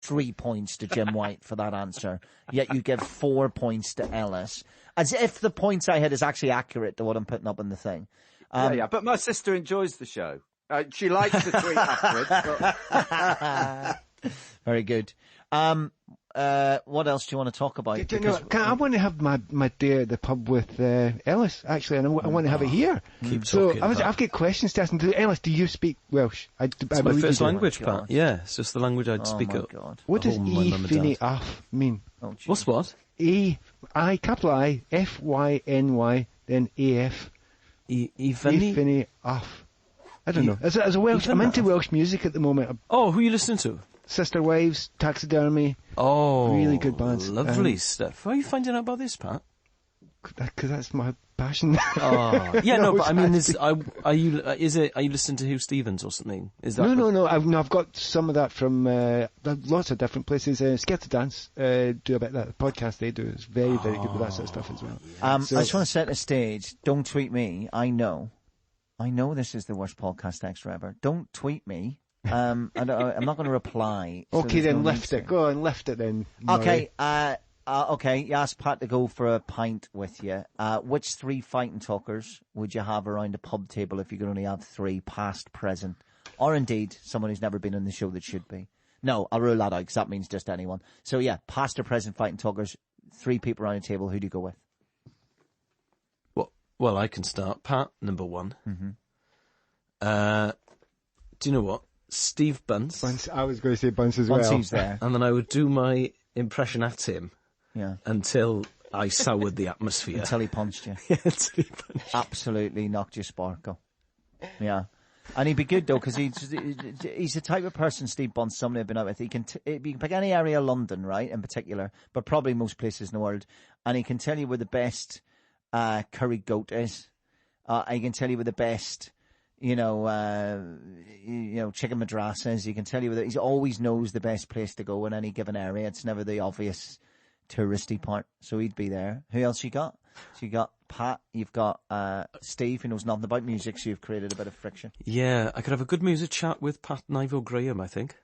3 points to Jim White for that answer, yet you give 4 points to Ellis. As if the points I had is actually accurate to what I'm putting up in the thing. Yeah, but my sister enjoys the show. She likes to tweet afterwards. But... Very good. What else do you want to talk about? I want to have my day at the pub with Ellis, actually, and I want to have it here. Keep talking. I've got questions to ask him. Ellis, do you speak Welsh? It's my first language, Pat. Yeah, it's just the language I'd speak up. God. What does Fyny off mean? What's what? Capital I, Fyny, then AF. Fyny off. I don't know. As a Welsh, I'm into Welsh music at the moment. Oh, who are you listening to? Sister Wives, Taxidermy. Oh, really good bands. Lovely stuff. How are you finding out about this, Pat? Because that's my passion. Oh, yeah, no, but I mean, are you listening to Hugh Stevens or something? Is that No. I've got some of that from lots of different places. Scared to Dance do a bit of that podcast they do. It's very, very good with that sort of stuff as well. I just want to set the stage. Don't tweet me. I know this is the worst podcast extra ever. Don't tweet me. I'm not going to reply. Okay, then lift it. Go on, lift it then. Okay, okay. You asked Pat to go for a pint with you. Which 3 fighting talkers would you have around a pub table if you could only have 3, past, present, or indeed someone who's never been on the show that should be? No, I'll rule that out because that means just anyone. So yeah, past or present fighting talkers, 3 people around a table. Who do you go with? Well, I can start. Pat, number 1. Mm-hmm. Do you know what? Steve Bunce. I was going to say Bunce as well. Bunce's there. And then I would do my impression at him. Yeah. Until I soured the atmosphere. Until he punched you. Yeah, until he punched you. Absolutely knocked your sparkle. Yeah. And he'd be good though, because he's the type of person, Steve Bunce, somebody I've been out with. He can pick any area of London, right, in particular, but probably most places in the world. And he can tell you where the best curry goat is. He can tell you where the best... chicken madrasas. He can tell you that he always knows the best place to go in any given area. It's never the obvious touristy part. So he'd be there. Who else you got? So you got Pat. You've got Steve, who knows nothing about music. So you've created a bit of friction. Yeah, I could have a good music chat with Pat and Ivo Graham, I think.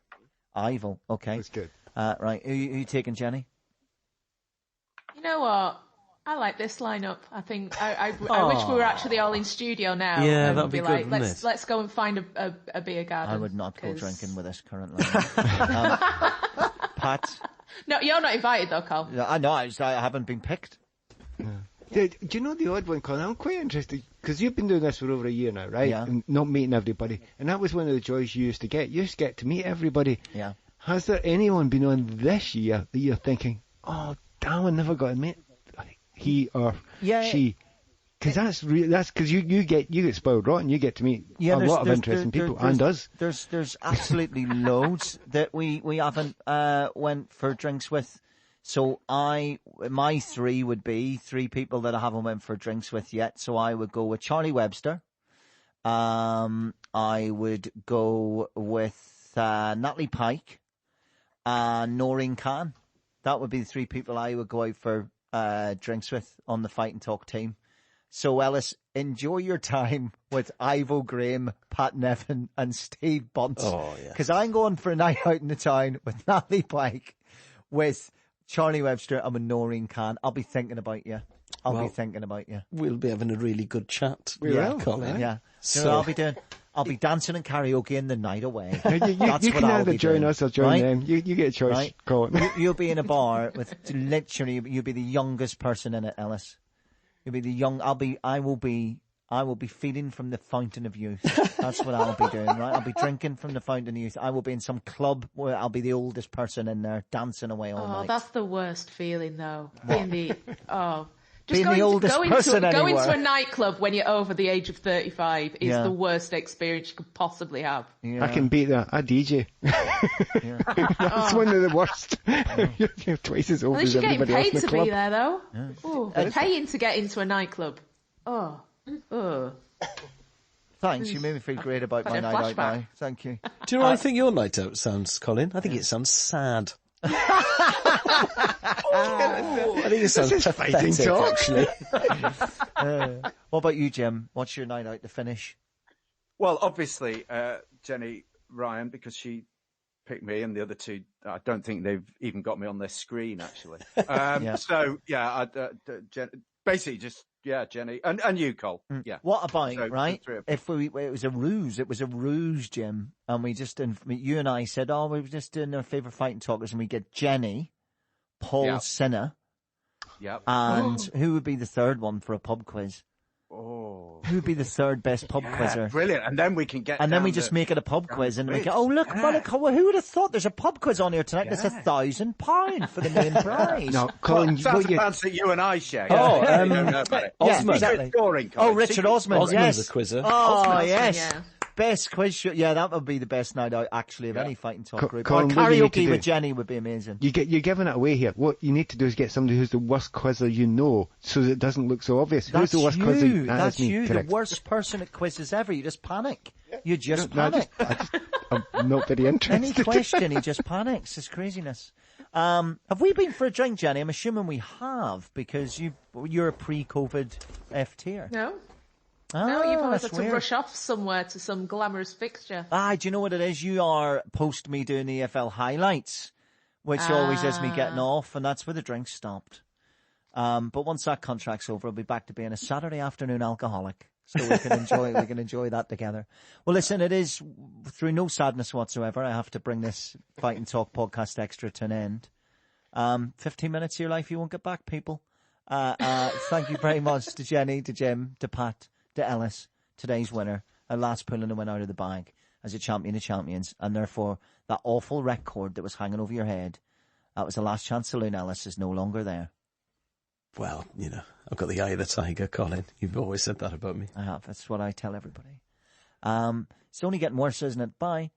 Ivo, okay, that's good. Right, who you taking, Jenny? You know what? I like this lineup. I think I wish we were actually all in studio now. Yeah, that'd be good, like, wouldn't it? let's go and find a beer garden. I would not go drinking with this current lineup. Pat? No, you're not invited though, Carl. I know, I haven't been picked. Do you know the odd one, Colin? I'm quite interested, because you've been doing this for over a year now, right? Yeah. And not meeting everybody. And that was one of the joys you used to get. You used to get to meet everybody. Yeah. Has there anyone been on this year that you're thinking, oh, damn, I never got to meet he or she? Because that's because you get spoiled rotten. You get to meet a lot of interesting people, and us. There's absolutely loads that we haven't went for drinks with. So my 3 would be 3 people that I haven't went for drinks with yet. So I would go with Charlie Webster. I would go with Natalie Pike and Noreen Khan. That would be the 3 people I would go out for drinks with on the Fight and Talk team. So Ellis, enjoy your time with Ivo Graham, Pat Nevin and Steve Bunce. Oh, yeah. Because I'm going for a night out in the town with Natalie Pike, with Charlie Webster and with Noreen Khan. I'll be thinking about you. I'll be thinking about you. We'll be having a really good chat. Colin. Yeah. So I'll be dancing and karaoke in the night away. You can either join us or join them. You get a choice, right? Colin. You'll be in a bar with literally, you'll be the youngest person in it, Ellis. You'll be the young. I will be feeding from the fountain of youth. That's what I'll be doing, right? I'll be drinking from the fountain of youth. I will be in some club where I'll be the oldest person in there, dancing away all night. Oh, that's the worst feeling, though. Being the oldest person going anywhere. to a nightclub when you're over the age of 35 is the worst experience you could possibly have. Yeah. I can beat that. I DJ. That's one of the worst. You're twice as old as everybody else in the club. At least you're getting paid to be there, though. Yeah. Ooh, paying to get into a nightclub. Oh. Thanks, you made me feel great about my night out now. Thank you. Do you know what I think your night out sounds, Colin? I think it sounds sad. I think it sounds pathetic, actually. What about you, Jim? What's your night out to finish? Well, obviously, Jenny Ryan, because she picked me, and the other two, I don't think they've even got me on their screen, actually. So, basically just, Jenny. And you, Cole. Yeah. What about, right? If it was a ruse, Jim, and you and I said, we were just doing our favourite fighting talkers, and we get Jenny, Paul Sinner, and who would be the third one for a pub quiz? Oh. Who would be the third best pub quizzer? Brilliant. And then we can get. And then we just make it a pub quiz, and we go, look, who would have thought there's a pub quiz on here tonight? There's £1,000 for the main prize. No, Colin, that's a chance that you and I share. Osman. Exactly. Richard Osman. Osman's a quizzer. Oh, yes. Best quiz show. Yeah, that would be the best night out, actually, of any fighting talk group. Colin, karaoke with Jenny would be amazing. You're giving it away here. What you need to do is get somebody who's the worst quizzer you know, so that it doesn't look so obvious. Who's the worst quizzer? That's you. Correct. The worst person at quizzes ever. You just panic. You just panic. I'm not very interested. Any question, he just panics. It's craziness. Have we been for a drink, Jenny? I'm assuming we have, because you're a pre-COVID F-tier. No. No, you've always had to rush off somewhere to some glamorous fixture. Do you know what it is? You are post me doing the EFL highlights, which always is me getting off, and that's where the drinks stopped. But once that contract's over, I'll be back to being a Saturday afternoon alcoholic. So we can enjoy that together. Well, listen, it is through no sadness whatsoever. I have to bring this Fight and Talk podcast extra to an end. 15 minutes of your life you won't get back, people. Thank you very much to Jenny, to Jim, to Pat, to Ellis, today's winner, and last pulling the win out of the bag as a champion of champions, and therefore that awful record that was hanging over your head, that was the last chance saloon, Ellis, is no longer there. Well, I've got the eye of the tiger, Colin. You've always said that about me. I have. That's what I tell everybody. It's only getting worse, isn't it? Bye.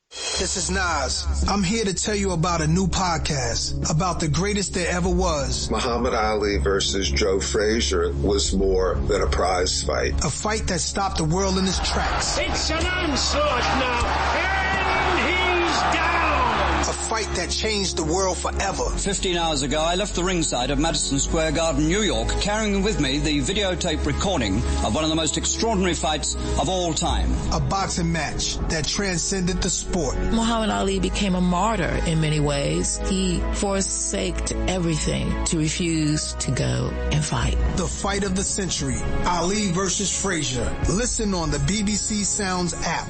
This is Nas. I'm here to tell you about a new podcast about the greatest there ever was. Muhammad Ali versus Joe Frazier was more than a prize fight. A fight that stopped the world in its tracks. It's an onslaught now, and he's down. A fight that changed the world forever. 15 hours ago, I left the ringside of Madison Square Garden, New York, carrying with me the videotape recording of one of the most extraordinary fights of all time. A boxing match that transcended the sport. Muhammad Ali became a martyr in many ways. He forsaked everything to refuse to go and fight. The fight of the century. Ali versus Frazier. Listen on the BBC Sounds app.